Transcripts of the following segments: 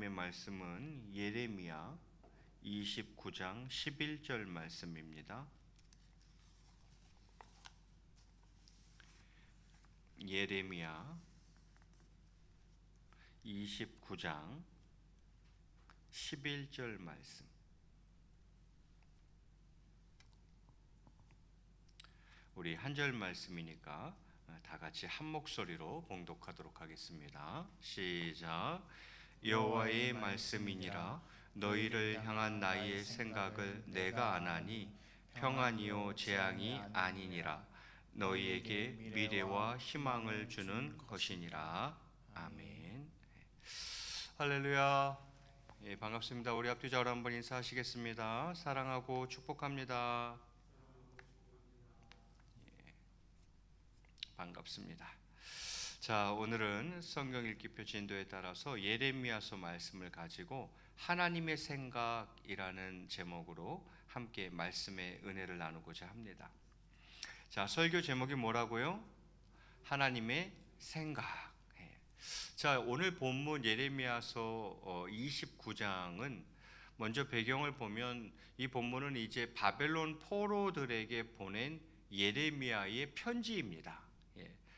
하나님의 말씀은 예레미야 29장 11절 말씀입니다. 예레미야 29장 11절 말씀. 우리 한 절 말씀이니까 다 같이 한 목소리로 봉독하도록 하겠습니다. 시작. 여호와의 말씀이니라. 너희를 향한 나의 생각을 내가 아나니 평안이요 재앙이 아니니라. 너희에게 미래와 희망을 주는 것이니라. 아멘. 할렐루야. 예, 반갑습니다. 우리 앞뒤좌우로 한번 인사하시겠습니다. 사랑하고 축복합니다. 반갑습니다. 자, 오늘은 성경 읽기표 진도에 따라서 예레미야서 말씀을 가지고 하나님의 생각이라는 제목으로 함께 말씀의 은혜를 나누고자 합니다. 자, 설교 제목이 뭐라고요? 하나님의 생각. 자, 오늘 본문 예레미야서 29장은 먼저 배경을 보면 이 본문은 이제 바벨론 포로들에게 보낸 예레미야의 편지입니다.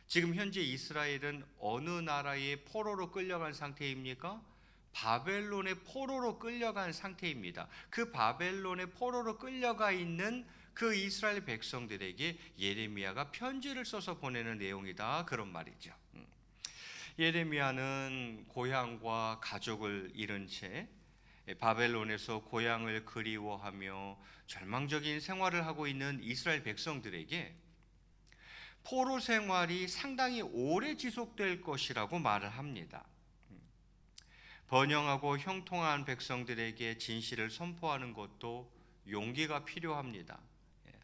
지금 현재 이스라엘은 어느 나라의 포로로 끌려간 상태입니까? 바벨론의 포로로 끌려간 상태입니다. 그 바벨론의 포로로 끌려가 있는 그 이스라엘 백성들에게 예레미야가 편지를 써서 보내는 내용이다, 그런 말이죠. 예레미야는 고향과 가족을 잃은 채 바벨론에서 고향을 그리워하며 절망적인 생활을 하고 있는 이스라엘 백성들에게 포로 생활이 상당히 오래 지속될 것이라고 말을 합니다. 번영하고 형통한 백성들에게 진실을 선포하는 것도 용기가 필요합니다.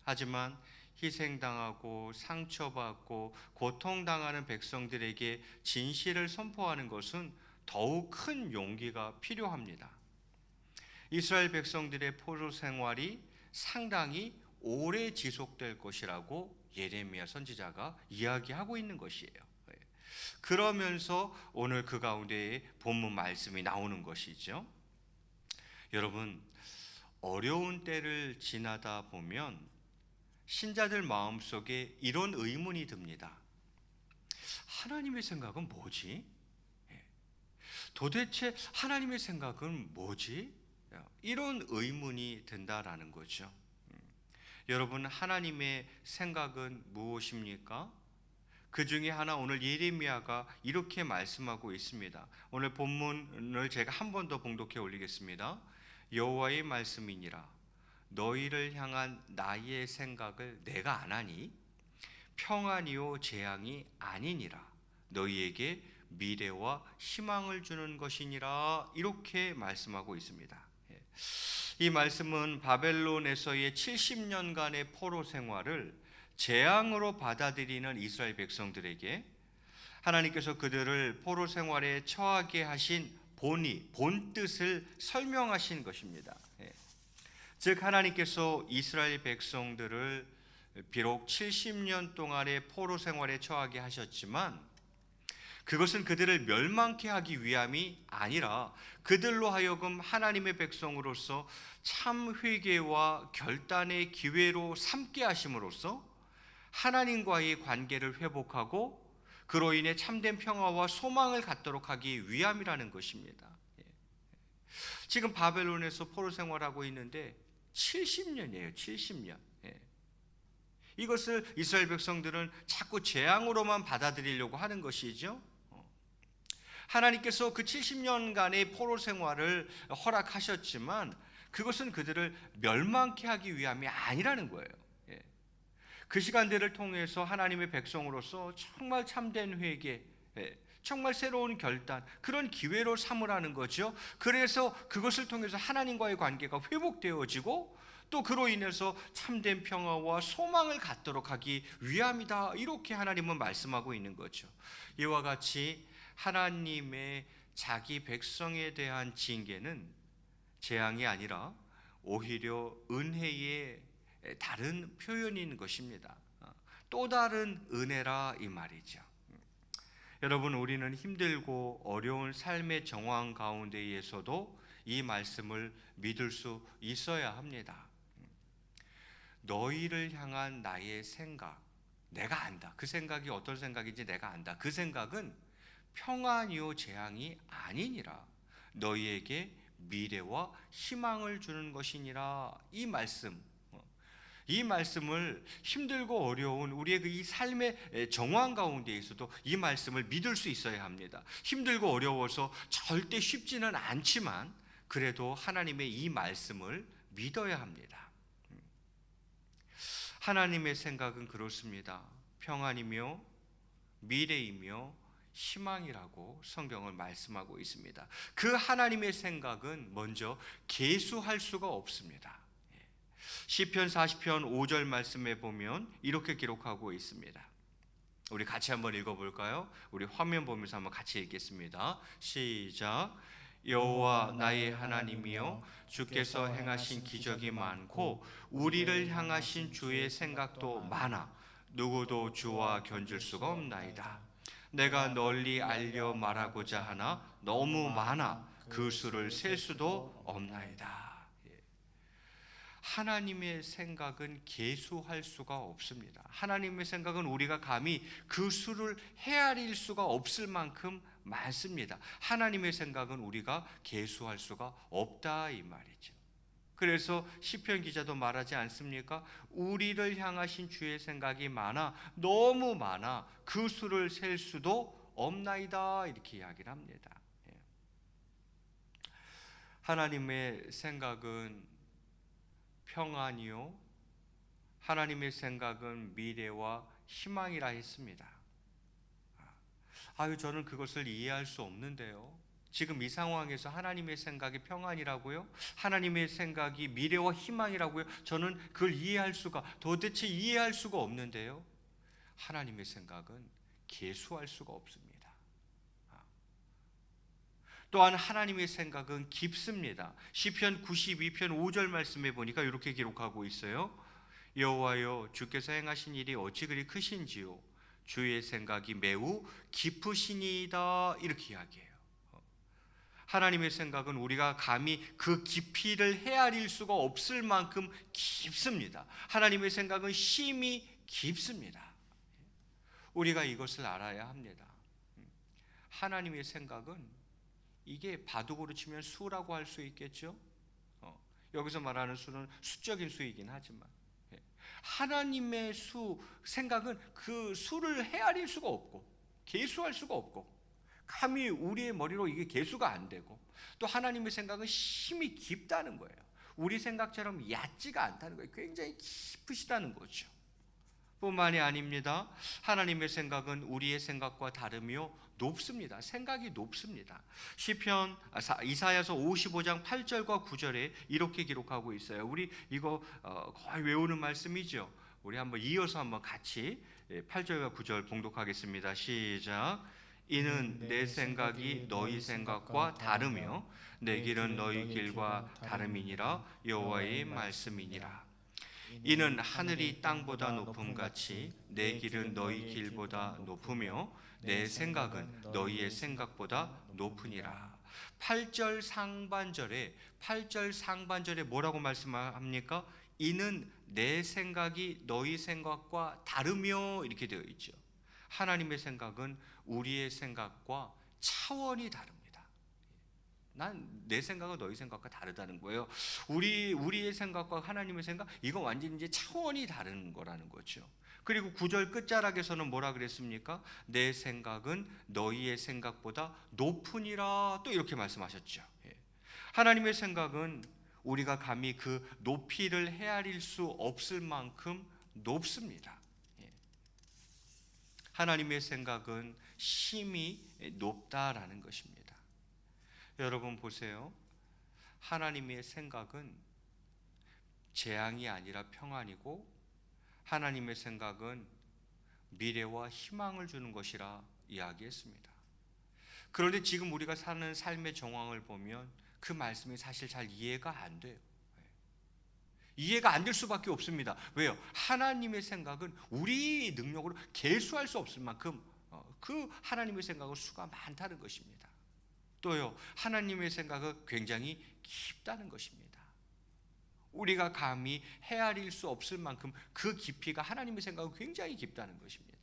하지만 희생당하고 상처받고 고통당하는 백성들에게 진실을 선포하는 것은 더욱 큰 용기가 필요합니다. 이스라엘 백성들의 포로 생활이 상당히 오래 지속될 것이라고 예레미야 선지자가 이야기하고 있는 것이에요. 그러면서 오늘 그 가운데에 본문 말씀이 나오는 것이죠. 여러분, 어려운 때를 지나다 보면 신자들 마음속에 이런 의문이 듭니다. 하나님의 생각은 뭐지? 도대체 하나님의 생각은 뭐지? 이런 의문이 든다라는 거죠. 여러분, 하나님의 생각은 무엇입니까? 그 중에 하나 오늘 예레미야가 이렇게 말씀하고 있습니다. 오늘 본문을 제가 한 번 더 봉독해 올리겠습니다. 여호와의 말씀이니라. 너희를 향한 나의 생각을 내가 아나니 평안이요 재앙이 아니니라. 너희에게 미래와 희망을 주는 것이니라. 이렇게 말씀하고 있습니다. 이 말씀은 바벨론에서의 70년간의 포로 생활을 재앙으로 받아들이는 이스라엘 백성들에게 하나님께서 그들을 포로 생활에 처하게 하신 본 뜻을 설명하신 것입니다. 즉, 하나님께서 이스라엘 백성들을 비록 70년 동안의 포로 생활에 처하게 하셨지만 그것은 그들을 멸망케 하기 위함이 아니라 그들로 하여금 하나님의 백성으로서 참 회개와 결단의 기회로 삼게 하심으로써 하나님과의 관계를 회복하고 그로 인해 참된 평화와 소망을 갖도록 하기 위함이라는 것입니다. 지금 바벨론에서 포로 생활하고 있는데 70년이에요. 70년. 이것을 이스라엘 백성들은 자꾸 재앙으로만 받아들이려고 하는 것이죠. 하나님께서 그 70년간의 포로 생활을 허락하셨지만 그것은 그들을 멸망케 하기 위함이 아니라는 거예요. 그 시간들을 통해서 하나님의 백성으로서 정말 참된 회개, 정말 새로운 결단, 그런 기회로 삼으라는 거죠. 그래서 그것을 통해서 하나님과의 관계가 회복되어지고 또 그로 인해서 참된 평화와 소망을 갖도록 하기 위함이다, 이렇게 하나님은 말씀하고 있는 거죠. 이와 같이 하나님의 자기 백성에 대한 징계는 재앙이 아니라 오히려 은혜의 다른 표현인 것입니다. 또 다른 은혜라 이 말이죠. 여러분, 우리는 힘들고 어려운 삶의 정황 가운데에서도 이 말씀을 믿을 수 있어야 합니다. 너희를 향한 나의 생각, 내가 안다. 그 생각이 어떤 생각인지 내가 안다. 그 생각은 평안이요 재앙이 아니니라. 너희에게 미래와 희망을 주는 것이니라. 이 말씀을 힘들고 어려운 우리의 이 삶의 정황 가운데에서도 이 말씀을 믿을 수 있어야 합니다. 힘들고 어려워서 절대 쉽지는 않지만 그래도 하나님의 이 말씀을 믿어야 합니다. 하나님의 생각은 그렇습니다. 평안이며 미래이며 희망이라고 성경을 말씀하고 있습니다. 그 하나님의 생각은 먼저 계수할 수가 없습니다. 시편 40편 5절 말씀에 보면 이렇게 기록하고 있습니다. 우리 같이 한번 읽어볼까요? 우리 화면 보면서 한번 같이 읽겠습니다. 시작. 여호와 나의 하나님이여, 주께서 행하신 기적이 많고 우리를 향하신 주의 생각도 많아 누구도 주와 견줄 수가 없나이다. 내가 널리 알려 말하고자 하나 너무 많아 그 수를 셀 수도 없나이다. 하나님의 생각은 계수할 수가 없습니다. 하나님의 생각은 우리가 감히 그 수를 헤아릴 수가 없을 만큼 많습니다. 하나님의 생각은 우리가 계수할 수가 없다 이 말이죠. 그래서 시편 기자도 말하지 않습니까? 우리를 향하신 주의 생각이 많아, 너무 많아 그 수를 셀 수도 없나이다 이렇게 이야기를 합니다. 하나님의 생각은 평안이요, 하나님의 생각은 미래와 희망이라 했습니다. 저는 그것을 이해할 수 없는데요. 지금 이 상황에서 하나님의 생각이 평안이라고요? 하나님의 생각이 미래와 희망이라고요? 저는 그걸 도대체 이해할 수가 없는데요. 하나님의 생각은 계수할 수가 없습니다. 또한 하나님의 생각은 깊습니다. 시편 92편 5절 말씀에 보니까 이렇게 기록하고 있어요. 여호와여, 주께서 행하신 일이 어찌 그리 크신지요, 주의 생각이 매우 깊으시니이다 이렇게 이야기해요. 하나님의 생각은 우리가 감히 그 깊이를 헤아릴 수가 없을 만큼 깊습니다. 하나님의 생각은 심히 깊습니다. 우리가 이것을 알아야 합니다. 하나님의 생각은 이게 바둑으로 치면 수라고 할 수 있겠죠. 여기서 말하는 수는 수적인 수이긴 하지만 하나님의 생각은 그 수를 헤아릴 수가 없고 계수할 수가 없고 감히 우리의 머리로 이게 계수가 안 되고, 또 하나님의 생각은 힘이 깊다는 거예요. 우리 생각처럼 얕지가 않다는 거예요. 굉장히 깊으시다는 거죠. 뿐만이 아닙니다. 하나님의 생각은 우리의 생각과 다르며 높습니다. 생각이 높습니다. 이사야서 55장 8절과 9절에 이렇게 기록하고 있어요. 우리 이거 거의 외우는 말씀이죠. 우리 한번 이어서 한번 같이 8절과 9절 봉독하겠습니다. 시작. 이는 내 생각이 너희 생각과 다르며 내 길은 너희 길과 다름이니라. 여호와의 말씀이니라. 이는 하늘이 땅보다 높음같이 내 길은 너희 길보다 높으며 내 생각은 너희의 생각보다 높으니라. 8절 상반절에 뭐라고 말씀합니까? 이는 내 생각이 너희 생각과 다르며 이렇게 되어 있죠. 하나님의 생각은 우리의 생각과 차원이 다릅니다. 내 생각은 너희 생각과 다르다는 거예요. 우리의 생각과 하나님의 생각, 이거 완전히 이제 차원이 다른 거라는 거죠. 그리고 9절 끝자락에서는 뭐라 그랬습니까? 내 생각은 너희의 생각보다 높으니라 또 이렇게 말씀하셨죠. 하나님의 생각은 우리가 감히 그 높이를 헤아릴 수 없을 만큼 높습니다. 하나님의 생각은 심히 높다라는 것입니다. 여러분 보세요. 하나님의 생각은 재앙이 아니라 평안이고, 하나님의 생각은 미래와 희망을 주는 것이라 이야기했습니다. 그런데 지금 우리가 사는 삶의 정황을 보면 그 말씀이 사실 잘 이해가 안 돼요. 이해가 안 될 수밖에 없습니다. 왜요? 하나님의 생각은 우리 능력으로 계수할 수 없을 만큼 그 하나님의 생각은 수가 많다는 것입니다. 또요, 하나님의 생각은 굉장히 깊다는 것입니다. 우리가 감히 헤아릴 수 없을 만큼 그 깊이가, 하나님의 생각은 굉장히 깊다는 것입니다.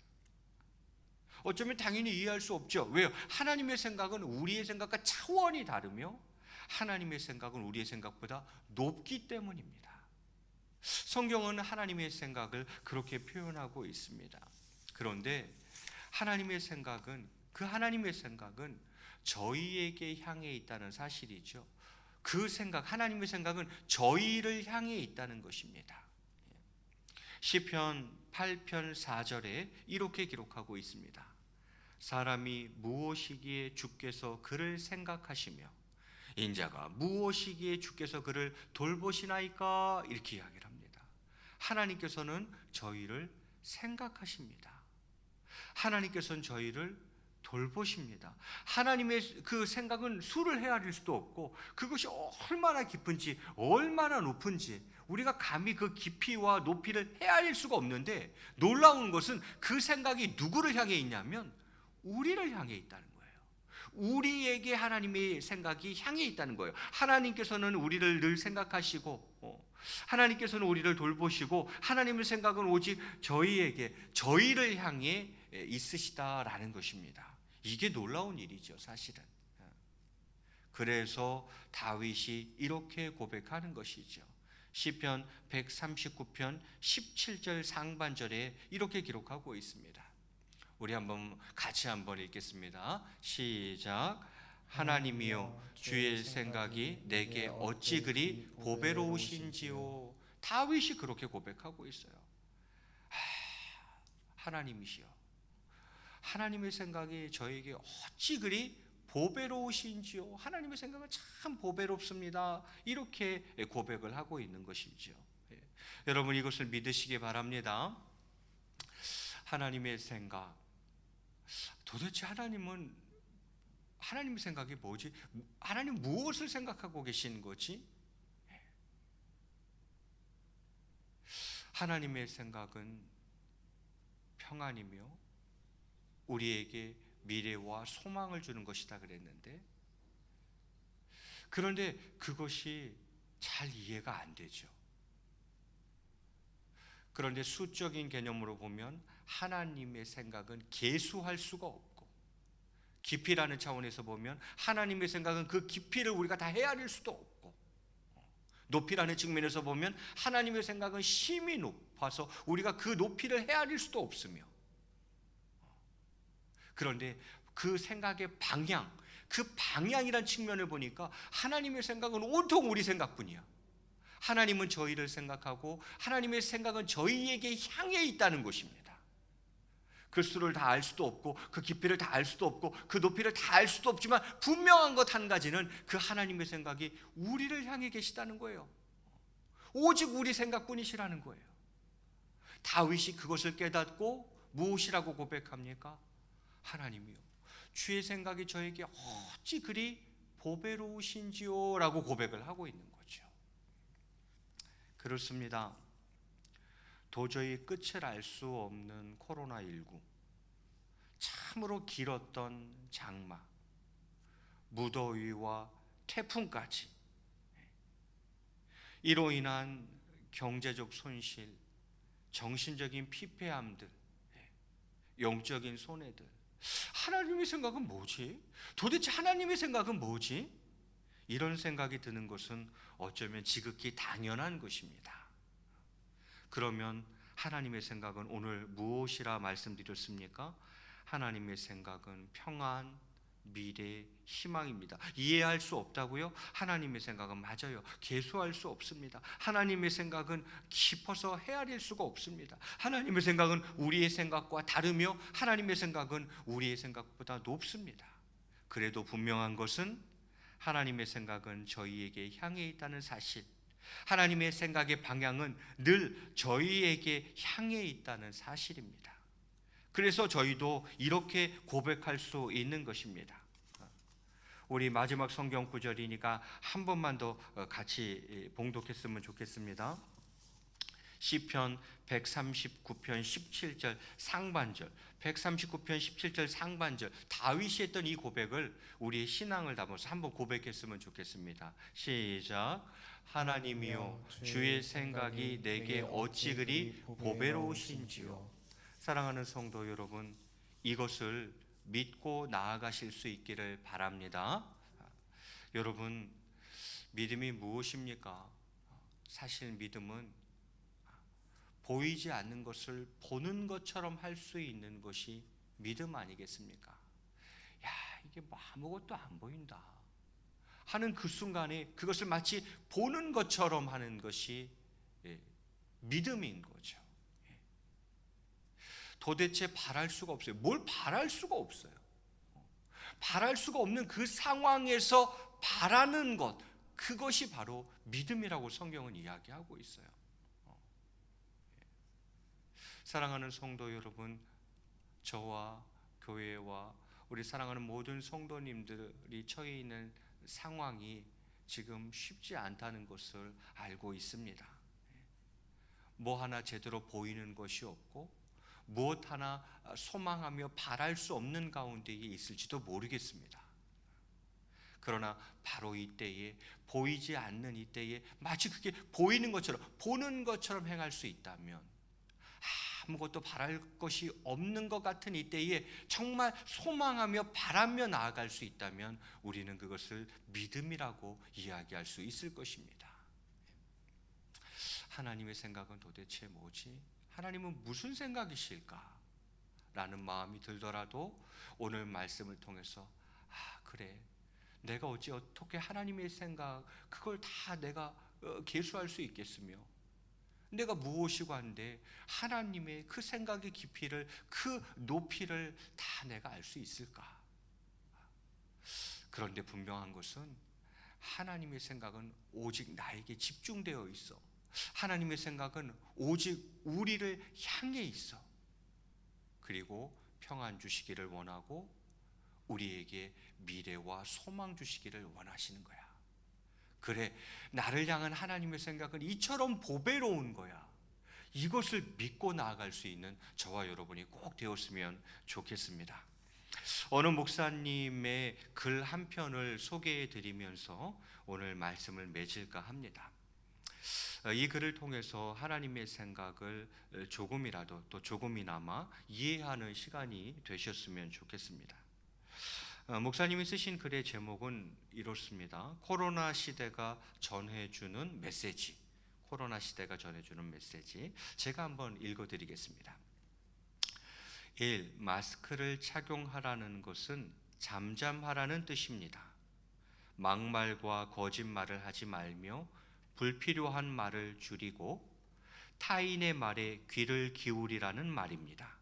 어쩌면 당연히 이해할 수 없죠. 왜요? 하나님의 생각은 우리의 생각과 차원이 다르며 하나님의 생각은 우리의 생각보다 높기 때문입니다. 성경은 하나님의 생각을 그렇게 표현하고 있습니다. 그런데 하나님의 생각은, 그 하나님의 생각은 저희에게 향해 있다는 사실이죠. 그 생각, 하나님의 생각은 저희를 향해 있다는 것입니다. 시편 8편 4절에 이렇게 기록하고 있습니다. 사람이 무엇이기에 주께서 그를 생각하시며 인자가 무엇이기에 주께서 그를 돌보시나이까, 이렇게 이야기를 합니다. 하나님께서는 저희를 생각하십니다. 하나님께서는 저희를 돌보십니다. 하나님의 그 생각은 수를 헤아릴 수도 없고 그것이 얼마나 깊은지, 얼마나 높은지 우리가 감히 그 깊이와 높이를 헤아릴 수가 없는데, 놀라운 것은 그 생각이 누구를 향해 있냐면 우리를 향해 있다는 거예요. 우리에게 하나님의 생각이 향해 있다는 거예요. 하나님께서는 우리를 늘 생각하시고 하나님께서는 우리를 돌보시고 하나님의 생각은 오직 저희에게, 저희를 향해 있으시다라는 것입니다. 이게 놀라운 일이죠, 사실은. 그래서 다윗이 이렇게 고백하는 것이죠. 시편 139편 17절 상반절에 이렇게 기록하고 있습니다. 우리 같이 한번 읽겠습니다. 시작. 하나님이여, 주의 생각이 내게 어찌 그리 보배로우신지요. 다윗이 그렇게 고백하고 있어요. 하나님이시여, 하나님의 생각이 저에게 어찌 그리 보배로우신지요. 하나님의 생각은 참 보배롭습니다. 이렇게 고백을 하고 있는 것이죠. 여러분, 이것을 믿으시기 바랍니다. 하나님의 생각, 도대체 하나님의 생각이 뭐지? 하나님 무엇을 생각하고 계신 거지? 하나님의 생각은 평안이며 우리에게 미래와 소망을 주는 것이다 그랬는데, 그런데 그것이 잘 이해가 안 되죠. 그런데 수적인 개념으로 보면 하나님의 생각은 계수할 수가 없고, 깊이라는 차원에서 보면 하나님의 생각은 그 깊이를 우리가 다 헤아릴 수도 없고, 높이라는 측면에서 보면 하나님의 생각은 심히 높아서 우리가 그 높이를 헤아릴 수도 없으며, 그런데 그 생각의 방향, 그 방향이란 측면을 보니까 하나님의 생각은 온통 우리 생각뿐이야. 하나님은 저희를 생각하고 하나님의 생각은 저희에게 향해 있다는 것입니다. 그 수를 다 알 수도 없고 그 깊이를 다 알 수도 없고 그 높이를 다 알 수도 없지만 분명한 것 한 가지는 그 하나님의 생각이 우리를 향해 계시다는 거예요. 오직 우리 생각뿐이시라는 거예요. 다윗이 그것을 깨닫고 무엇이라고 고백합니까? 하나님이요, 주의 생각이 저에게 어찌 그리 보배로우신지요 라고 고백을 하고 있는 거죠. 그렇습니다. 도저히 끝을 알 수 없는 코로나19, 참으로 길었던 장마, 무더위와 태풍까지, 이로 인한 경제적 손실, 정신적인 피폐함들, 영적인 손해들, 하나님의 생각은 뭐지? 도대체 하나님의 생각은 뭐지? 이런 생각이 드는 것은 어쩌면 지극히 당연한 것입니다. 그러면 하나님의 생각은 오늘 무엇이라 말씀드렸습니까? 하나님의 생각은 평안, 미래, 희망입니다. 이해할 수 없다고요? 하나님의 생각은 맞아요. 계수할 수 없습니다. 하나님의 생각은 깊어서 헤아릴 수가 없습니다. 하나님의 생각은 우리의 생각과 다르며 하나님의 생각은 우리의 생각보다 높습니다. 그래도 분명한 것은 하나님의 생각은 저희에게 향해 있다는 사실, 하나님의 생각의 방향은 늘 저희에게 향해 있다는 사실입니다. 그래서 저희도 이렇게 고백할 수 있는 것입니다. 우리 마지막 성경 구절이니까 한 번만 더 같이 봉독했으면 좋겠습니다. 시편 139편 17절 상반절, 139편 17절 상반절, 다윗이 했던 이 고백을 우리의 신앙을 담아서 한번 고백했으면 좋겠습니다. 시작. 하나님이여, 주의 생각이 내게 어찌 그리 보배로우신지요. 사랑하는 성도 여러분, 이것을 믿고 나아가실 수 있기를 바랍니다. 여러분, 믿음이 무엇입니까? 사실 믿음은 보이지 않는 것을 보는 것처럼 할 수 있는 것이 믿음 아니겠습니까? 야, 이게 뭐 아무것도 안 보인다 하는 그 순간에 그것을 마치 보는 것처럼 하는 것이 믿음인 거죠. 도대체 바랄 수가 없어요. 뭘 바랄 수가 없어요. 바랄 수가 없는 그 상황에서 바라는 것, 그것이 바로 믿음이라고 성경은 이야기하고 있어요. 사랑하는 성도 여러분, 저와 교회와 우리 사랑하는 모든 성도님들이 처해 있는 상황이 지금 쉽지 않다는 것을 알고 있습니다. 뭐 하나 제대로 보이는 것이 없고 무엇 하나 소망하며 바랄 수 없는 가운데에 있을지도 모르겠습니다. 그러나 바로 이때에, 보이지 않는 이때에 마치 그게 보이는 것처럼, 보는 것처럼 행할 수 있다면, 아무것도 바랄 것이 없는 것 같은 이때에 정말 소망하며 바라며 나아갈 수 있다면 우리는 그것을 믿음이라고 이야기할 수 있을 것입니다. 하나님의 생각은 도대체 뭐지? 하나님은 무슨 생각이실까? 라는 마음이 들더라도 오늘 말씀을 통해서 그래, 내가 어떻게 하나님의 생각 그걸 다 내가 계수할 수 있겠으며, 내가 무엇이고 한데 하나님의 그 생각의 깊이를, 그 높이를 다 내가 알 수 있을까? 그런데 분명한 것은 하나님의 생각은 오직 나에게 집중되어 있어. 하나님의 생각은 오직 우리를 향해 있어. 그리고 평안 주시기를 원하고 우리에게 미래와 소망 주시기를 원하시는 거야. 그래, 나를 향한 하나님의 생각은 이처럼 보배로운 거야. 이것을 믿고 나아갈 수 있는 저와 여러분이 꼭 되었으면 좋겠습니다. 어느 목사님의 글 한 편을 소개해 드리면서 오늘 말씀을 맺을까 합니다. 이 글을 통해서 하나님의 생각을 조금이라도, 또 조금이나마 이해하는 시간이 되셨으면 좋겠습니다. 목사님이 쓰신 글의 제목은 이렇습니다. 코로나 시대가 전해주는 메시지. 코로나 시대가 전해주는 메시지. 제가 한번 읽어드리겠습니다. 1. 마스크를 착용하라는 것은 잠잠하라는 뜻입니다. 막말과 거짓말을 하지 말며 불필요한 말을 줄이고 타인의 말에 귀를 기울이라는 말입니다.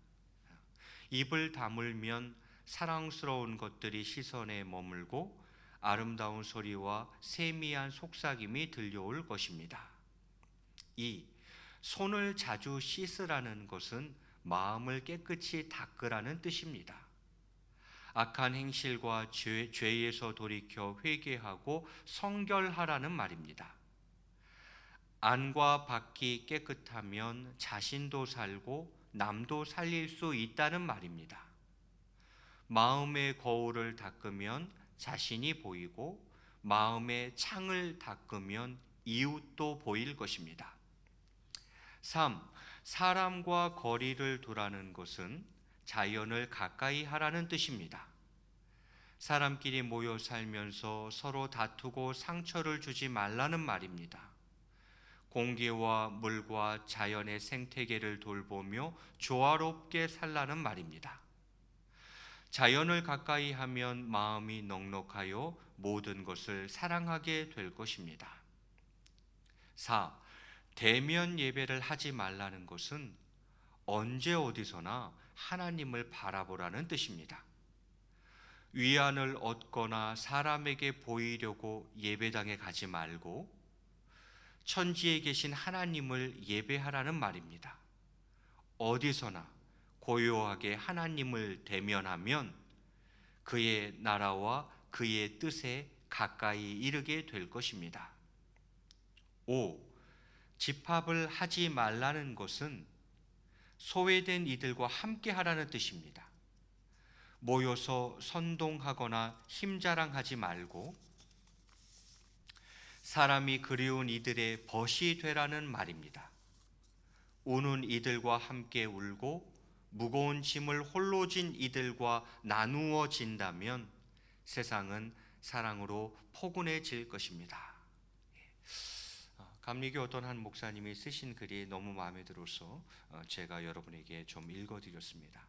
입을 다물면 사랑스러운 것들이 시선에 머물고 아름다운 소리와 세미한 속삭임이 들려올 것입니다. 2. 손을 자주 씻으라는 것은 마음을 깨끗이 닦으라는 뜻입니다. 악한 행실과 죄에서 돌이켜 회개하고 성결하라는 말입니다. 안과 밖이 깨끗하면 자신도 살고 남도 살릴 수 있다는 말입니다. 마음의 거울을 닦으면 자신이 보이고 마음의 창을 닦으면 이웃도 보일 것입니다. 3. 사람과 거리를 두라는 것은 자연을 가까이 하라는 뜻입니다. 사람끼리 모여 살면서 서로 다투고 상처를 주지 말라는 말입니다. 공기와 물과 자연의 생태계를 돌보며 조화롭게 살라는 말입니다. 자연을 가까이 하면 마음이 넉넉하여 모든 것을 사랑하게 될 것입니다. 4. 대면 예배를 하지 말라는 것은 언제 어디서나 하나님을 바라보라는 뜻입니다. 위안을 얻거나 사람에게 보이려고 예배당에 가지 말고 천지에 계신 하나님을 예배하라는 말입니다. 어디서나 고요하게 하나님을 대면하면 그의 나라와 그의 뜻에 가까이 이르게 될 것입니다. 5. 집합을 하지 말라는 것은 소외된 이들과 함께 하라는 뜻입니다. 모여서 선동하거나 힘자랑하지 말고 사람이 그리운 이들의 벗이 되라는 말입니다. 우는 이들과 함께 울고 무거운 짐을 홀로 진 이들과 나누어 진다면 세상은 사랑으로 포근해질 것입니다. 감리교 어떤 한 목사님이 쓰신 글이 너무 마음에 들어서 제가 여러분에게 좀 읽어드렸습니다.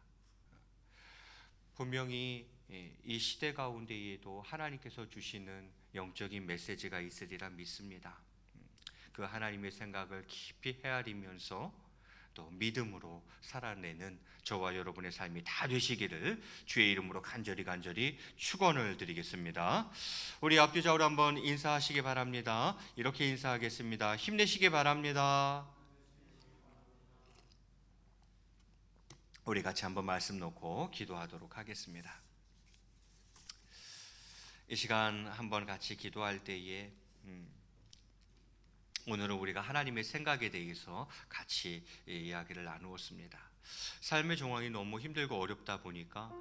분명히 이 시대 가운데에도 하나님께서 주시는 영적인 메시지가 있으리라 믿습니다. 그 하나님의 생각을 깊이 헤아리면서 또 믿음으로 살아내는 저와 여러분의 삶이 다 되시기를 주의 이름으로 간절히 축원을 드리겠습니다. 우리 앞뒤좌우로 한번 인사하시기 바랍니다. 이렇게 인사하겠습니다. 힘내시기 바랍니다. 우리 같이 한번 말씀 놓고 기도하도록 하겠습니다. 이 시간 한번 같이 기도할 때에 오늘은 우리가 하나님의 생각에 대해서 같이 이야기를 나누었습니다. 삶의 정황이 너무 힘들고 어렵다 보니까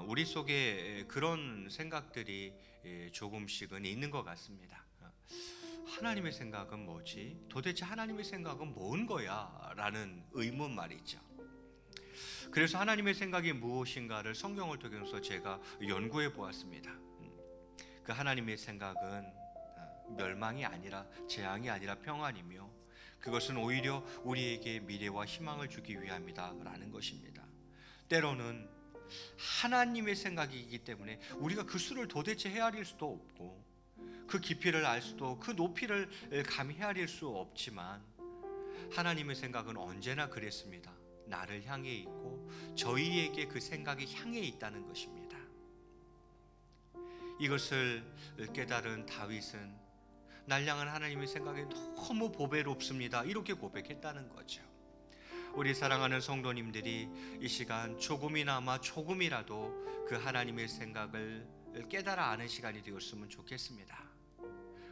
우리 속에 그런 생각들이 조금씩은 있는 것 같습니다. 하나님의 생각은 뭐지? 도대체 하나님의 생각은 뭔 거야? 라는 의문 말이죠. 그래서 하나님의 생각이 무엇인가를 성경을 통해서 제가 연구해 보았습니다. 그 하나님의 생각은 멸망이 아니라 재앙이 아니라 평안이며 그것은 오히려 우리에게 미래와 희망을 주기 위함이다라는 것입니다. 때로는 하나님의 생각이기 때문에 우리가 그 수를 도대체 헤아릴 수도 없고 그 깊이를 알 수도 그 높이를 감히 헤아릴 수 없지만 하나님의 생각은 언제나 그랬습니다. 나를 향해 있고 저희에게 그 생각이 향해 있다는 것입니다. 이것을 깨달은 다윗은 날 향한 하나님의 생각이 너무 보배롭습니다. 이렇게 고백했다는 거죠. 우리 사랑하는 성도님들이 이 시간 조금이라도 그 하나님의 생각을 깨달아 아는 시간이 되었으면 좋겠습니다.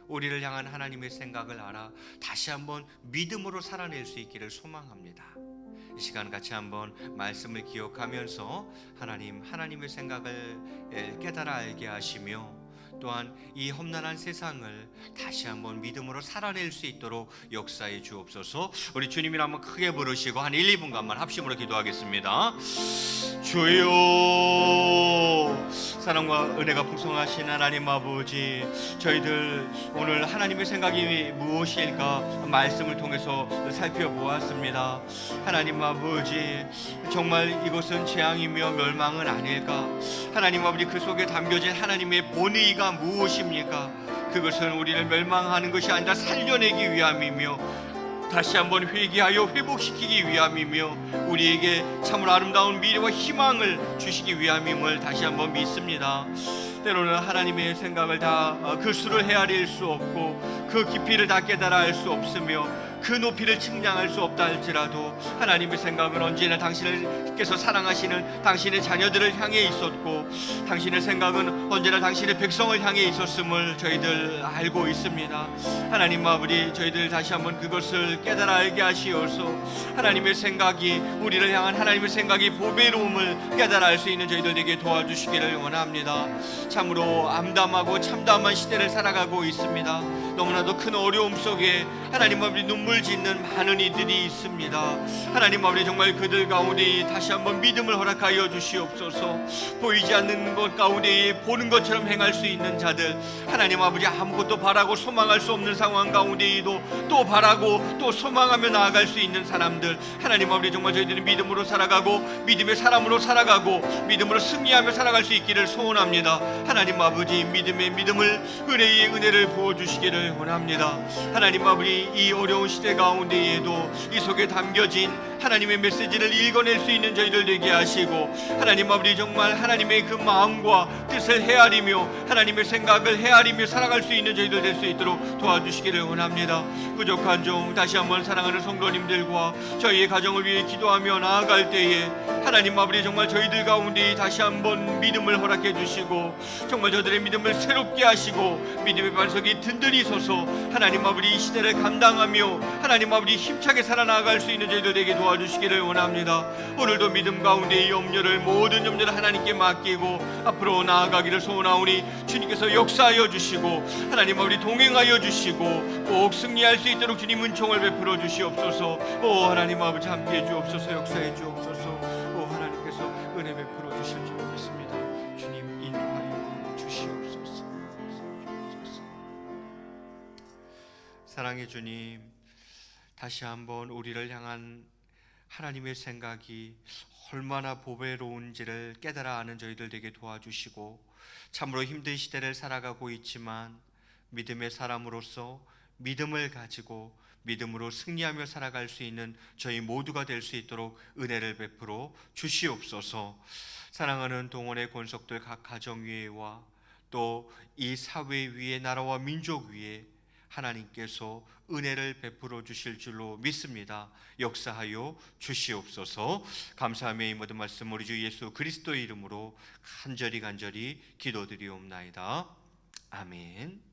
우리를 향한 하나님의 생각을 알아 다시 한번 믿음으로 살아낼 수 있기를 소망합니다. 이 시간 같이 한번 말씀을 기억하면서 하나님의 생각을 깨달아 알게 하시며 또한 이 험난한 세상을 다시 한번 믿음으로 살아낼 수 있도록 역사해 주옵소서. 우리 주님이라 한번 크게 부르시고 한 1, 2분간만 합심으로 기도하겠습니다. 주여, 사랑과 은혜가 풍성하신 하나님 아버지, 저희들 오늘 하나님의 생각이 무엇일까 말씀을 통해서 살펴보았습니다. 하나님 아버지, 정말 이것은 재앙이며 멸망은 아닐까? 하나님 아버지, 그 속에 담겨진 하나님의 본의가 무엇입니까? 그것은 우리를 멸망하는 것이 아니라 살려내기 위함이며 다시 한번 회개하여 회복시키기 위함이며 우리에게 참으로 아름다운 미래와 희망을 주시기 위함임을 다시 한번 믿습니다. 때로는 하나님의 생각을 다 그 수를 헤아릴 수 없고 그 깊이를 다 깨달아 알 수 없으며 그 높이를 측량할 수 없다 할지라도 하나님의 생각은 언제나 당신께서 사랑하시는 당신의 자녀들을 향해 있었고 당신의 생각은 언제나 당신의 백성을 향해 있었음을 저희들 알고 있습니다. 하나님 아버지, 저희들 다시 한번 그것을 깨달아 알게 하시어서 하나님의 생각이 우리를 향한 하나님의 생각이 보배로움을 깨달아 알 수 있는 저희들에게 도와주시기를 원합니다. 참으로 암담하고 참담한 시대를 살아가고 있습니다. 너무나도 큰 어려움 속에 하나님 아버지 눈물 짓는 많은 이들이 있습니다. 하나님 아버지, 정말 그들 가운데 다시 한번 믿음을 허락하여 주시옵소서. 보이지 않는 것 가운데 보는 것처럼 행할 수 있는 자들, 하나님 아버지, 아무것도 바라고 소망할 수 없는 상황 가운데에도 또 바라고 또 소망하며 나아갈 수 있는 사람들, 하나님 아버지, 정말 저희들은 믿음으로 살아가고 믿음의 사람으로 살아가고 믿음으로 승리하며 살아갈 수 있기를 소원합니다. 하나님 아버지, 믿음의 믿음을, 은혜의 은혜를 부어주시기를 원합니다. 하나님 아버지, 이 어려운 시대 가운데에도 이 속에 담겨진 하나님의 메시지를 읽어낼 수 있는 저희들 되게 하시고 하나님 아버지, 정말 하나님의 그 마음과 뜻을 헤아리며 하나님의 생각을 헤아리며 살아갈 수 있는 저희들 될 수 있도록 도와주시기를 원합니다. 부족한 종 다시 한번 사랑하는 성도님들과 저희의 가정을 위해 기도하며 나아갈 때에 하나님 아버지, 정말 저희들 가운데 다시 한번 믿음을 허락해 주시고 정말 저들의 믿음을 새롭게 하시고 믿음의 반석이 든든히 서서 하나님 아버지, 이 시대를 감당하며 하나님 아버지 힘차게 살아나갈 수 있는 저희들 되게 도와주시기를 원합니다. 오늘도 믿음 가운데 이 염려를, 모든 염려를 하나님께 맡기고 앞으로 나아가기를 소원하오니 주님께서 역사하여 주시고 하나님 아버지 동행하여 주시고 꼭 승리할 수 있도록 주님 은총을 베풀어 주시옵소서. 오 하나님 아버지 함께해 주옵소서. 역사해 주옵소서. 오 하나님께서 은혜 베풀어 주실 줄 믿습니다. 주님 인도하여 주시옵소서. 사랑의 주님, 다시 한번 우리를 향한 하나님의 생각이 얼마나 보배로운지를 깨달아 아는 저희들 되게 도와주시고, 참으로 힘든 시대를 살아가고 있지만 믿음의 사람으로서 믿음을 가지고 믿음으로 승리하며 살아갈 수 있는 저희 모두가 될 수 있도록 은혜를 베풀어 주시옵소서. 사랑하는 동원의 권속들 각 가정 위에와 또 이 사회 위에, 나라와 민족 위에 하나님께서 은혜를 베풀어 주실 줄로 믿습니다. 역사하여 주시옵소서. 감사하며 이 모든 말씀 우리 주 예수 그리스도의 이름으로 간절히 기도드리옵나이다. 아멘.